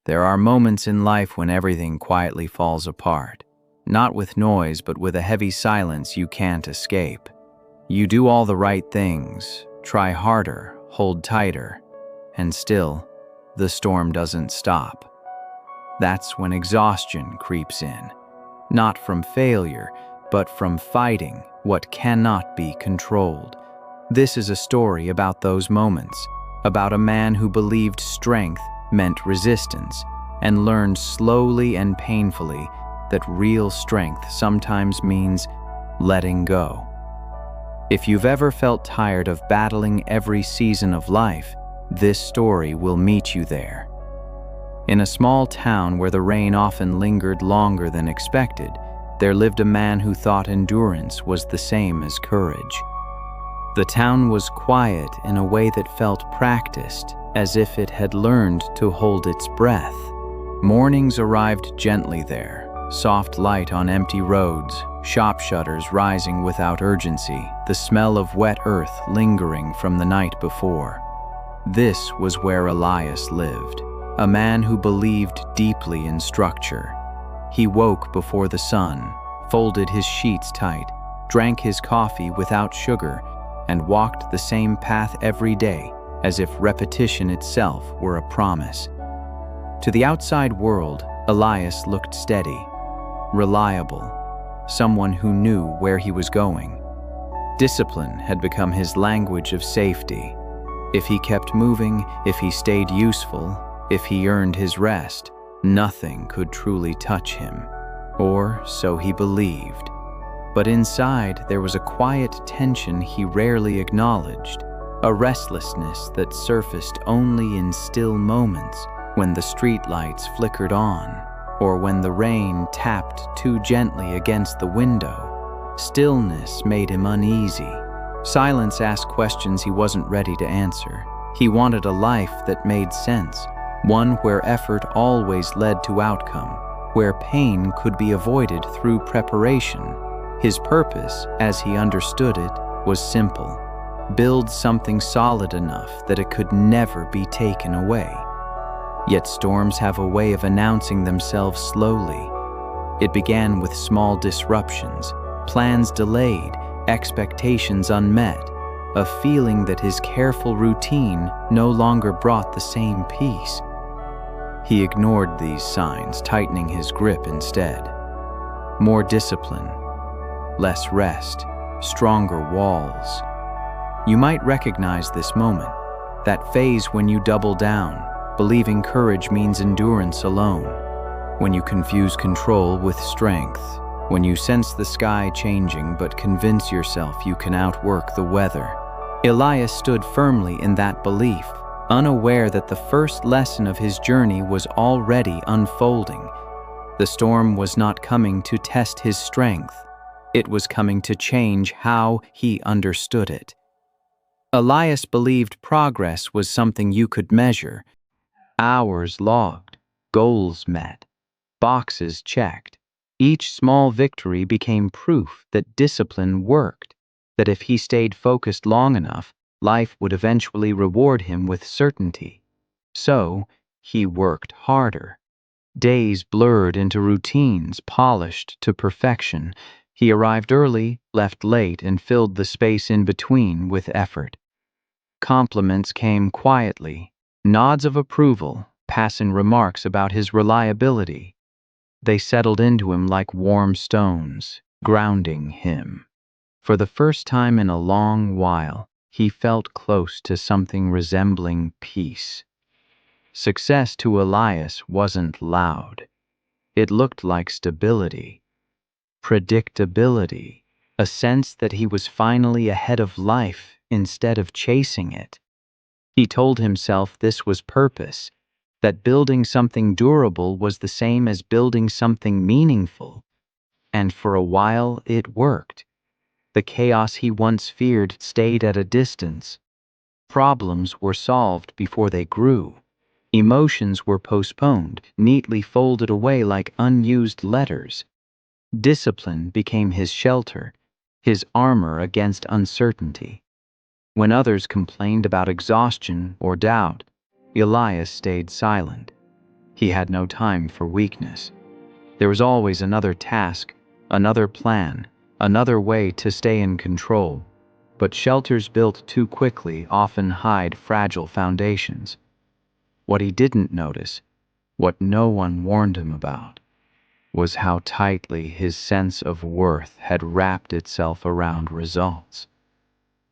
There are moments in life when everything quietly falls apart. Not with noise, but with a heavy silence you can't escape. You do all the right things, try harder, hold tighter, and still, the storm doesn't stop. That's when exhaustion creeps in. Not from failure, but from fighting what cannot be controlled. This is a story about those moments, about a man who believed strength meant resistance, and learned slowly and painfully that real strength sometimes means letting go. If you've ever felt tired of battling every season of life, this story will meet you there. In a small town where the rain often lingered longer than expected, there lived a man who thought endurance was the same as courage. The town was quiet in a way that felt practiced, as if it had learned to hold its breath. Mornings arrived gently there, soft light on empty roads, shop shutters rising without urgency, the smell of wet earth lingering from the night before. This was where Elias lived, a man who believed deeply in structure. He woke before the sun, folded his sheets tight, drank his coffee without sugar, and walked the same path every day as if repetition itself were a promise. To the outside world, Elias looked steady, reliable, someone who knew where he was going. Discipline had become his language of safety. If he kept moving, if he stayed useful, if he earned his rest, nothing could truly touch him, or so he believed. But inside, there was a quiet tension he rarely acknowledged, a restlessness that surfaced only in still moments, when the streetlights flickered on, or when the rain tapped too gently against the window. Stillness made him uneasy. Silence asked questions he wasn't ready to answer. He wanted a life that made sense, one where effort always led to outcome, where pain could be avoided through preparation. His purpose, as he understood it, was simple: build something solid enough that it could never be taken away. Yet storms have a way of announcing themselves slowly. It began with small disruptions, plans delayed, expectations unmet, a feeling that his careful routine no longer brought the same peace. He ignored these signs, tightening his grip instead. More discipline, less rest, stronger walls. You might recognize this moment, that phase when you double down, believing courage means endurance alone, when you confuse control with strength, when you sense the sky changing but convince yourself you can outwork the weather. Elias stood firmly in that belief, unaware that the first lesson of his journey was already unfolding. The storm was not coming to test his strength. It was coming to change how he understood it. Elias believed progress was something you could measure. Hours logged, goals met, boxes checked. Each small victory became proof that discipline worked, that if he stayed focused long enough, life would eventually reward him with certainty. So, he worked harder. Days blurred into routines polished to perfection. He arrived early, left late, and filled the space in between with effort. Compliments came quietly, nods of approval, passing remarks about his reliability. They settled into him like warm stones, grounding him. For the first time in a long while, he felt close to something resembling peace. Success to Elias wasn't loud. It looked like stability, predictability, a sense that he was finally ahead of life instead of chasing it. He told himself this was purpose, that building something durable was the same as building something meaningful. And for a while it worked. The chaos he once feared stayed at a distance. Problems were solved before they grew. Emotions were postponed, neatly folded away like unused letters. Discipline became his shelter, his armor against uncertainty. When others complained about exhaustion or doubt, Elias stayed silent. He had no time for weakness. There was always another task, another plan, another way to stay in control. But shelters built too quickly often hide fragile foundations. What he didn't notice, what no one warned him about, was how tightly his sense of worth had wrapped itself around results.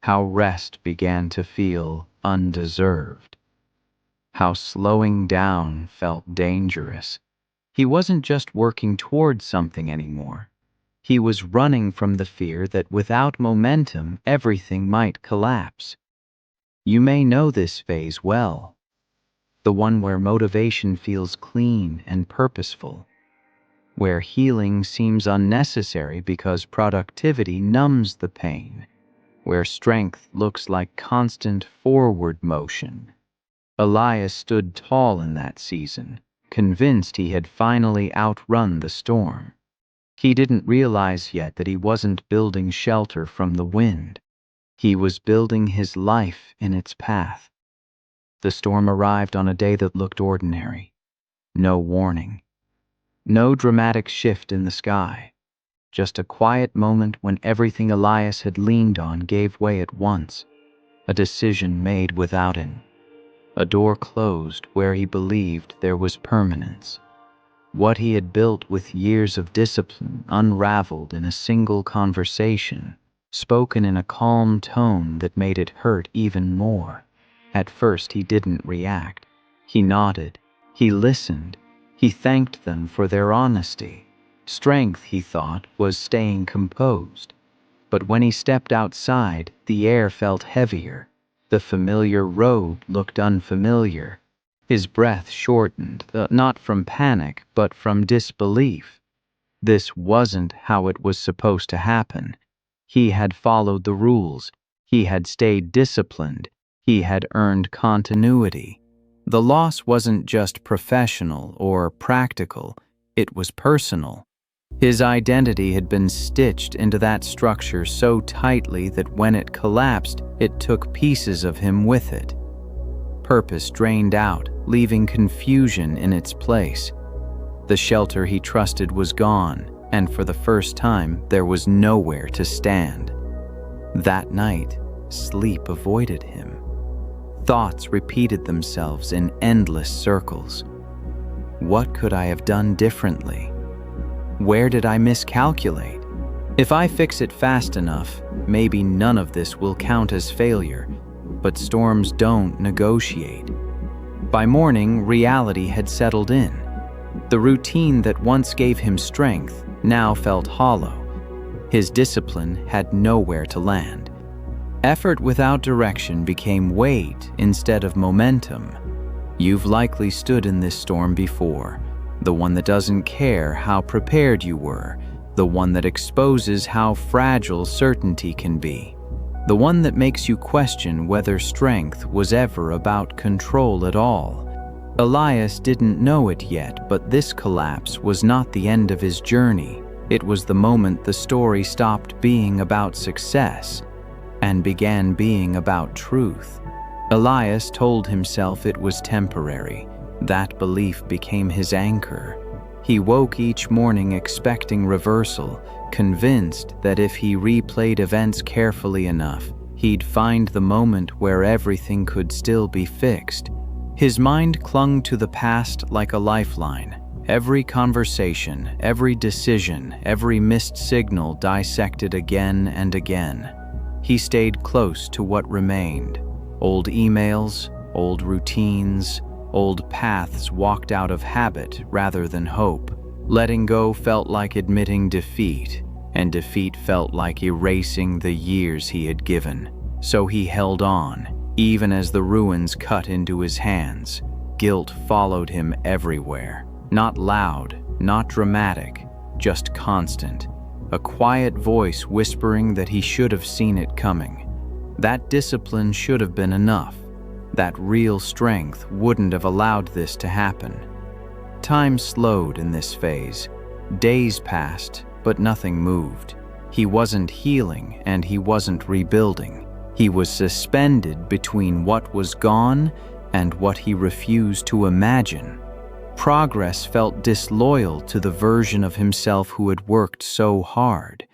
How rest began to feel undeserved. How slowing down felt dangerous. He wasn't just working towards something anymore. He was running from the fear that without momentum, everything might collapse. You may know this phase well, the one where motivation feels clean and purposeful, where healing seems unnecessary because productivity numbs the pain, where strength looks like constant forward motion. Elias stood tall in that season, convinced he had finally outrun the storm. He didn't realize yet that he wasn't building shelter from the wind. He was building his life in its path. The storm arrived on a day that looked ordinary. No warning. No dramatic shift in the sky. Just a quiet moment when everything Elias had leaned on gave way at once. A decision made without him. A door closed where he believed there was permanence. What he had built with years of discipline unraveled in a single conversation, spoken in a calm tone that made it hurt even more. At first he didn't react. He nodded. He listened. He thanked them for their honesty. Strength, he thought, was staying composed. But when he stepped outside, the air felt heavier. The familiar road looked unfamiliar. His breath shortened, not from panic, but from disbelief. This wasn't how it was supposed to happen. He had followed the rules. He had stayed disciplined. He had earned continuity. The loss wasn't just professional or practical, it was personal. His identity had been stitched into that structure so tightly that when it collapsed, it took pieces of him with it. Purpose drained out, leaving confusion in its place. The shelter he trusted was gone, and for the first time, there was nowhere to stand. That night, sleep avoided him. Thoughts repeated themselves in endless circles. What could I have done differently? Where did I miscalculate? If I fix it fast enough, maybe none of this will count as failure, but storms don't negotiate. By morning, reality had settled in. The routine that once gave him strength now felt hollow. His discipline had nowhere to land. Effort without direction became weight instead of momentum. You've likely stood in this storm before. The one that doesn't care how prepared you were, the one that exposes how fragile certainty can be, the one that makes you question whether strength was ever about control at all. Elias didn't know it yet, but this collapse was not the end of his journey. It was the moment the story stopped being about success and began being about truth. Elias told himself it was temporary. That belief became his anchor. He woke each morning expecting reversal, convinced that if he replayed events carefully enough, he'd find the moment where everything could still be fixed. His mind clung to the past like a lifeline. Every conversation, every decision, every missed signal dissected again and again. He stayed close to what remained. Old emails, old routines, old paths walked out of habit rather than hope. Letting go felt like admitting defeat, and defeat felt like erasing the years he had given. So he held on, even as the ruins cut into his hands. Guilt followed him everywhere. Not loud, not dramatic, just constant. A quiet voice whispering that he should have seen it coming. That discipline should have been enough. That real strength wouldn't have allowed this to happen. Time slowed in this phase. Days passed, but nothing moved. He wasn't healing and he wasn't rebuilding. He was suspended between what was gone and what he refused to imagine. Progress felt disloyal to the version of himself who had worked so hard.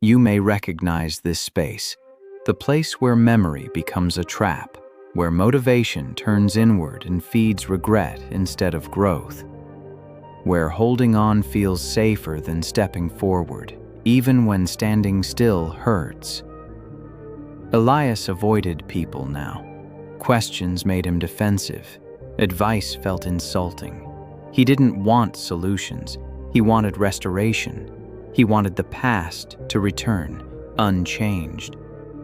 You may recognize this space, the place where memory becomes a trap, where motivation turns inward and feeds regret instead of growth, where holding on feels safer than stepping forward, even when standing still hurts. Elias avoided people now. Questions made him defensive. Advice felt insulting. He didn't want solutions. He wanted restoration. He wanted the past to return, unchanged.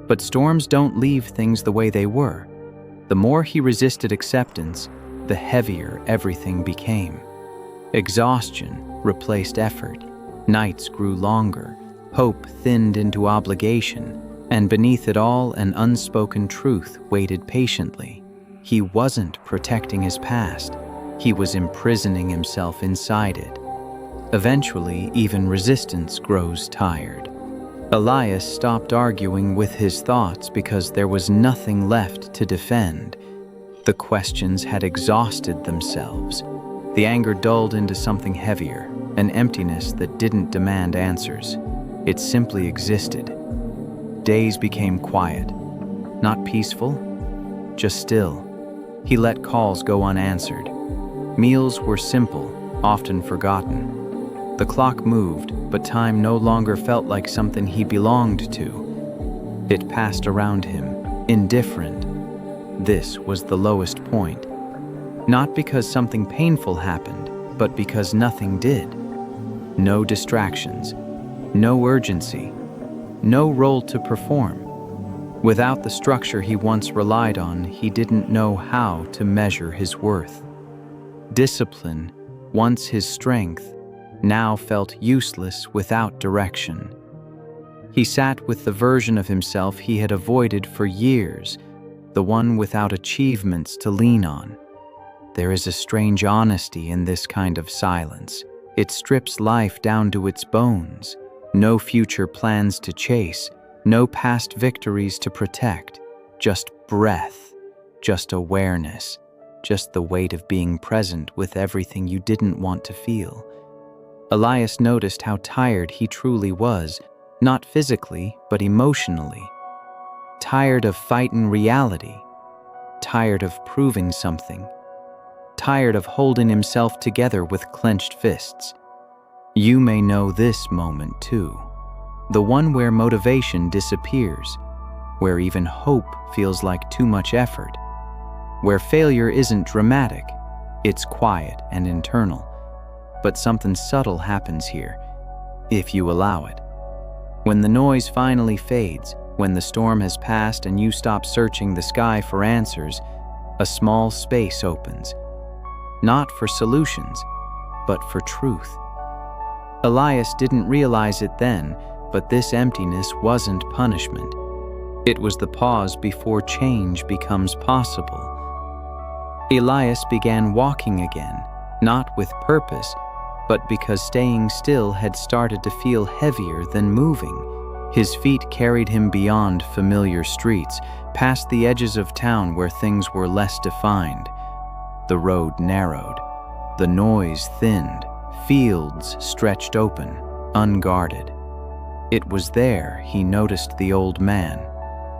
But storms don't leave things the way they were. The more he resisted acceptance, the heavier everything became. Exhaustion replaced effort. Nights grew longer. Hope thinned into obligation. And beneath it all, an unspoken truth waited patiently. He wasn't protecting his past. He was imprisoning himself inside it. Eventually, even resistance grows tired. Elias stopped arguing with his thoughts because there was nothing left to defend. The questions had exhausted themselves. The anger dulled into something heavier, an emptiness that didn't demand answers. It simply existed. Days became quiet. Not peaceful, just still. He let calls go unanswered. Meals were simple, often forgotten. The clock moved, but time no longer felt like something he belonged to. It passed around him, indifferent. This was the lowest point. Not because something painful happened, but because nothing did. No distractions, no urgency, no role to perform. Without the structure he once relied on, he didn't know how to measure his worth. Discipline, once his strength, now felt useless without direction. He sat with the version of himself he had avoided for years, the one without achievements to lean on. There is a strange honesty in this kind of silence. It strips life down to its bones. No future plans to chase, no past victories to protect. Just breath, just awareness, just the weight of being present with everything you didn't want to feel. Elias noticed how tired he truly was, not physically, but emotionally. Tired of fighting reality, tired of proving something, tired of holding himself together with clenched fists. You may know this moment too, the one where motivation disappears, where even hope feels like too much effort, where failure isn't dramatic, it's quiet and internal. But something subtle happens here, if you allow it. When the noise finally fades, when the storm has passed and you stop searching the sky for answers, a small space opens. Not for solutions, but for truth. Elias didn't realize it then, but this emptiness wasn't punishment. It was the pause before change becomes possible. Elias began walking again, not with purpose, but because staying still had started to feel heavier than moving. His feet carried him beyond familiar streets, past the edges of town where things were less defined. The road narrowed. The noise thinned. Fields stretched open, unguarded. It was there he noticed the old man.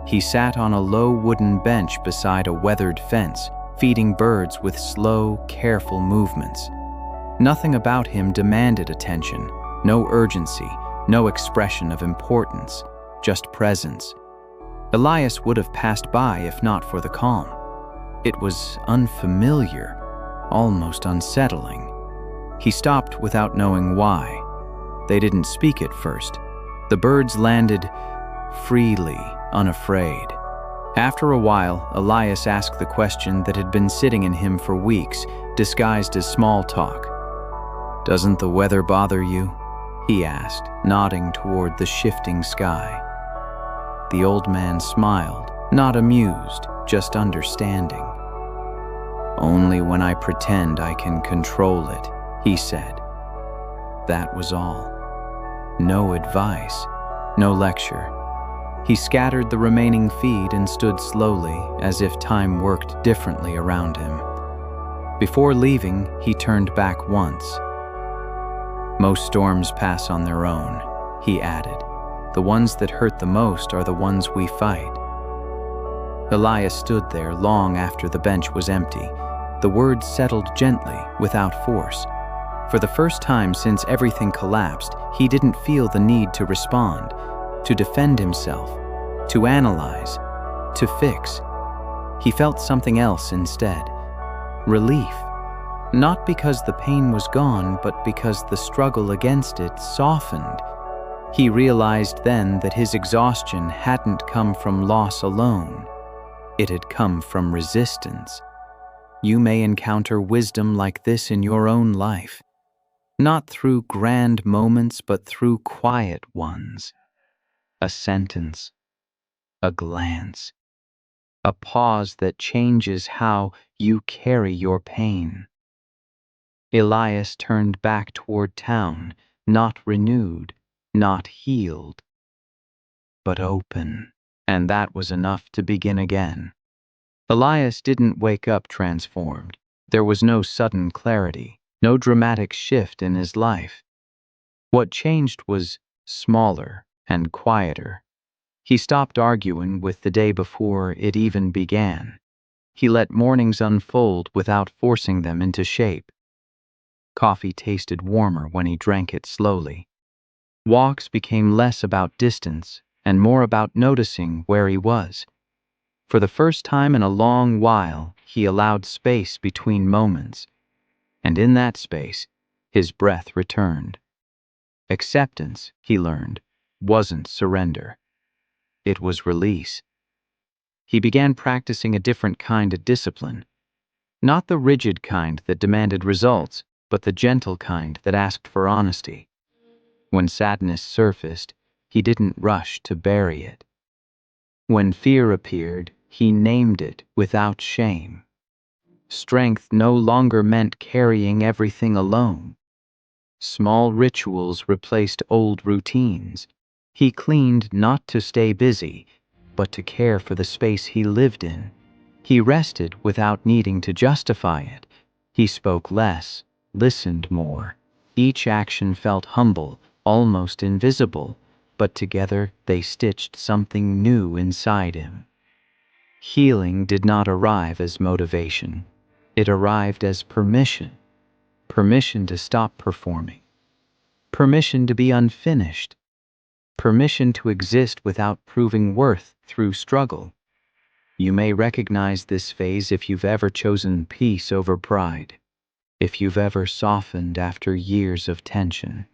He sat on a low wooden bench beside a weathered fence, feeding birds with slow, careful movements. Nothing about him demanded attention, no urgency, no expression of importance, just presence. Elias would have passed by if not for the calm. It was unfamiliar, almost unsettling. He stopped without knowing why. They didn't speak at first. The birds landed freely, unafraid. After a while, Elias asked the question that had been sitting in him for weeks, disguised as small talk. "Doesn't the weather bother you?" he asked, nodding toward the shifting sky. The old man smiled, not amused, just understanding. "Only when I pretend I can control it," he said. That was all. No advice, no lecture. He scattered the remaining feed and stood slowly, as if time worked differently around him. Before leaving, he turned back once. "Most storms pass on their own," he added. "The ones that hurt the most are the ones we fight." Elias stood there long after the bench was empty. The words settled gently, without force. For the first time since everything collapsed, he didn't feel the need to respond, to defend himself, to analyze, to fix. He felt something else instead. Relief. Not because the pain was gone, but because the struggle against it softened. He realized then that his exhaustion hadn't come from loss alone. It had come from resistance. You may encounter wisdom like this in your own life, not through grand moments, but through quiet ones. A sentence, a glance, a pause that changes how you carry your pain. Elias turned back toward town, not renewed, not healed, but open. And that was enough to begin again. Elias didn't wake up transformed. There was no sudden clarity, no dramatic shift in his life. What changed was smaller and quieter. He stopped arguing with the day before it even began. He let mornings unfold without forcing them into shape. Coffee tasted warmer when he drank it slowly. Walks became less about distance and more about noticing where he was. For the first time in a long while, he allowed space between moments. And in that space, his breath returned. Acceptance, he learned, wasn't surrender. It was release. He began practicing a different kind of discipline. Not the rigid kind that demanded results, but the gentle kind that asked for honesty. When sadness surfaced, he didn't rush to bury it. When fear appeared, he named it without shame. Strength no longer meant carrying everything alone. Small rituals replaced old routines. He cleaned not to stay busy, but to care for the space he lived in. He rested without needing to justify it. He spoke less, listened more. Each action felt humble, almost invisible, but together they stitched something new inside him. Healing did not arrive as motivation. It arrived as permission. Permission to stop performing. Permission to be unfinished. Permission to exist without proving worth through struggle. You may recognize this phase if you've ever chosen peace over pride. If you've ever softened after years of tension.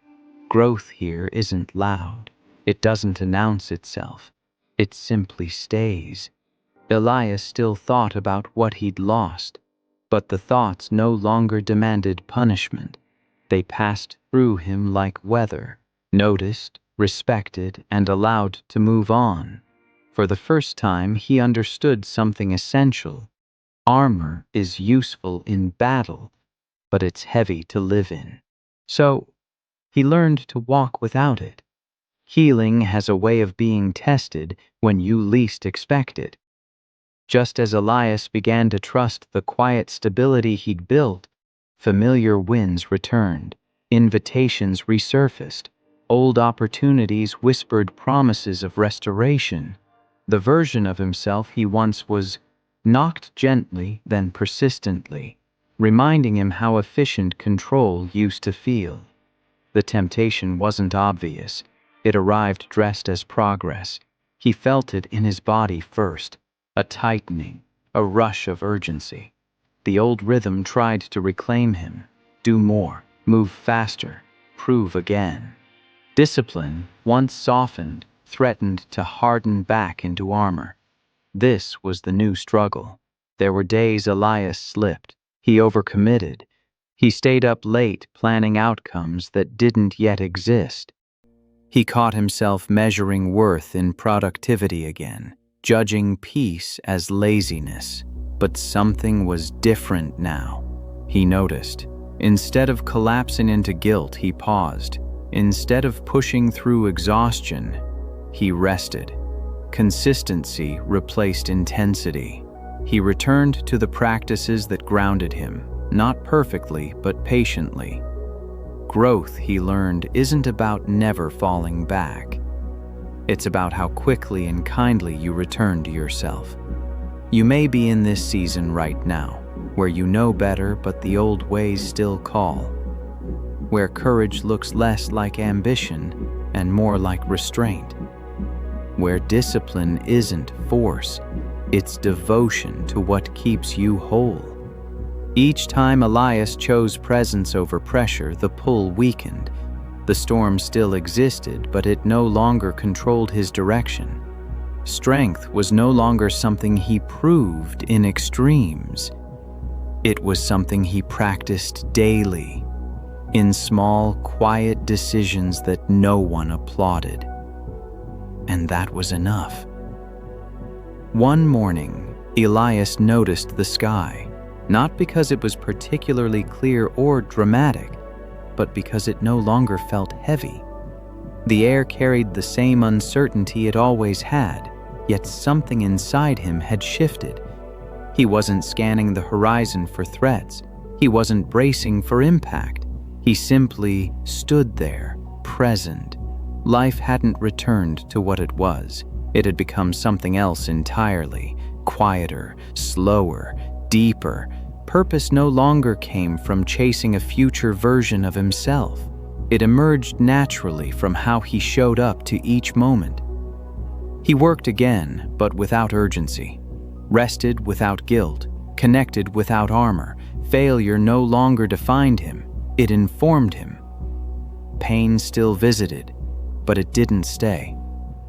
Growth here isn't loud. It doesn't announce itself. It simply stays. Elias still thought about what he'd lost, but the thoughts no longer demanded punishment. They passed through him like weather, noticed, respected, and allowed to move on. For the first time, he understood something essential. Armor is useful in battle, but it's heavy to live in. So, he learned to walk without it. Healing has a way of being tested when you least expect it. Just as Elias began to trust the quiet stability he'd built, familiar winds returned, invitations resurfaced, old opportunities whispered promises of restoration. The version of himself he once was knocked gently, then persistently, reminding him how efficient control used to feel. The temptation wasn't obvious. It arrived dressed as progress. He felt it in his body first. A tightening, a rush of urgency. The old rhythm tried to reclaim him. Do more, move faster, prove again. Discipline, once softened, threatened to harden back into armor. This was the new struggle. There were days Elias slipped. He overcommitted. He stayed up late planning outcomes that didn't yet exist. He caught himself measuring worth in productivity again, judging peace as laziness. But something was different now. He noticed. Instead of collapsing into guilt, he paused. Instead of pushing through exhaustion, he rested. Consistency replaced intensity. He returned to the practices that grounded him. not perfectly, but patiently. Growth, he learned, isn't about never falling back. It's about how quickly and kindly you return to yourself. You may be in this season right now, where you know better but the old ways still call, where courage looks less like ambition and more like restraint, where discipline isn't force, it's devotion to what keeps you whole. Each time Elias chose presence over pressure, the pull weakened. The storm still existed, but it no longer controlled his direction. Strength was no longer something he proved in extremes. It was something he practiced daily, in small, quiet decisions that no one applauded. And that was enough. One morning, Elias noticed the sky, not because it was particularly clear or dramatic, but because it no longer felt heavy. The air carried the same uncertainty it always had, yet something inside him had shifted. He wasn't scanning the horizon for threats. He wasn't bracing for impact. He simply stood there, present. Life hadn't returned to what it was. It had become something else entirely, quieter, slower, deeper. Purpose no longer came from chasing a future version of himself. It emerged naturally from how he showed up to each moment. He worked again, but without urgency. Rested without guilt. Connected without armor. Failure no longer defined him. It informed him. Pain still visited, but it didn't stay.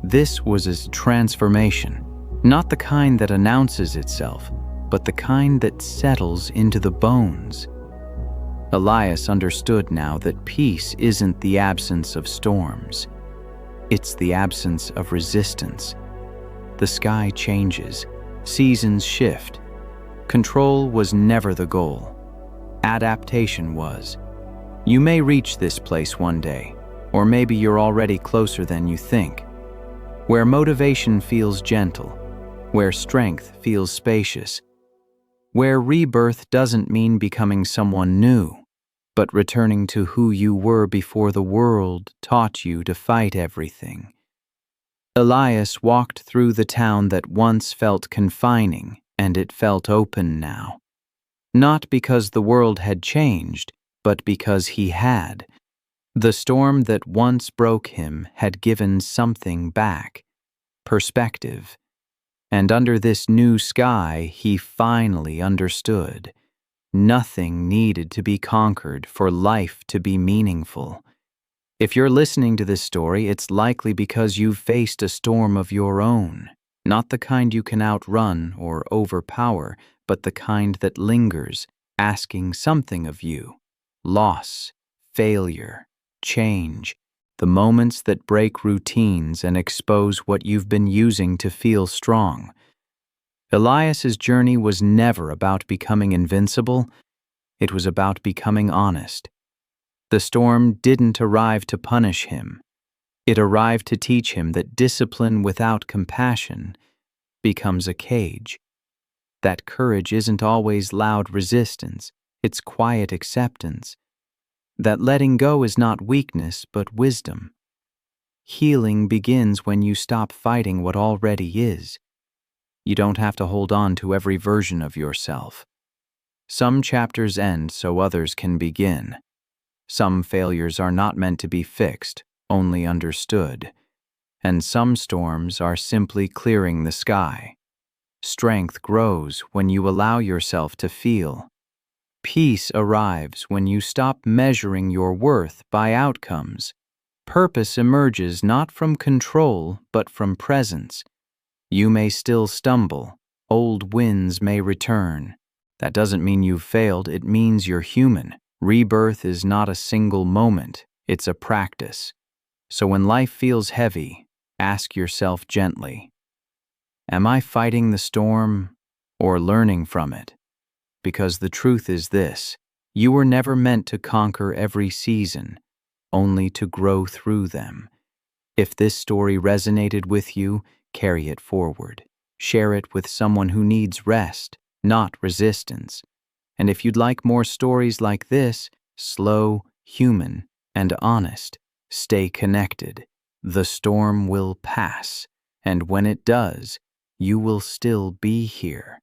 This was his transformation, not the kind that announces itself, but the kind that settles into the bones. Elias understood now that peace isn't the absence of storms. It's the absence of resistance. The sky changes, seasons shift. Control was never the goal. Adaptation was. You may reach this place one day, or maybe you're already closer than you think, where motivation feels gentle, where strength feels spacious, where rebirth doesn't mean becoming someone new, but returning to who you were before the world taught you to fight everything. Elias walked through the town that once felt confining, and it felt open now. Not because the world had changed, but because he had. The storm that once broke him had given something back, perspective. And under this new sky, he finally understood. Nothing needed to be conquered for life to be meaningful. If you're listening to this story, it's likely because you've faced a storm of your own, not the kind you can outrun or overpower, but the kind that lingers, asking something of you. Loss, failure, change, the moments that break routines and expose what you've been using to feel strong. Elias's journey was never about becoming invincible. It was about becoming honest. The storm didn't arrive to punish him. It arrived to teach him that discipline without compassion becomes a cage. That courage isn't always loud resistance, it's quiet acceptance. That letting go is not weakness, but wisdom. Healing begins when you stop fighting what already is. You don't have to hold on to every version of yourself. Some chapters end so others can begin. Some failures are not meant to be fixed, only understood. And some storms are simply clearing the sky. Strength grows when you allow yourself to feel. Peace arrives when you stop measuring your worth by outcomes. Purpose emerges not from control, but from presence. You may still stumble. Old winds may return. That doesn't mean you've failed, it means you're human. Rebirth is not a single moment, it's a practice. So when life feels heavy, ask yourself gently, am I fighting the storm or learning from it? Because the truth is this, you were never meant to conquer every season, only to grow through them. If this story resonated with you, carry it forward. Share it with someone who needs rest, not resistance. And if you'd like more stories like this, slow, human, and honest, stay connected. The storm will pass, and when it does, you will still be here,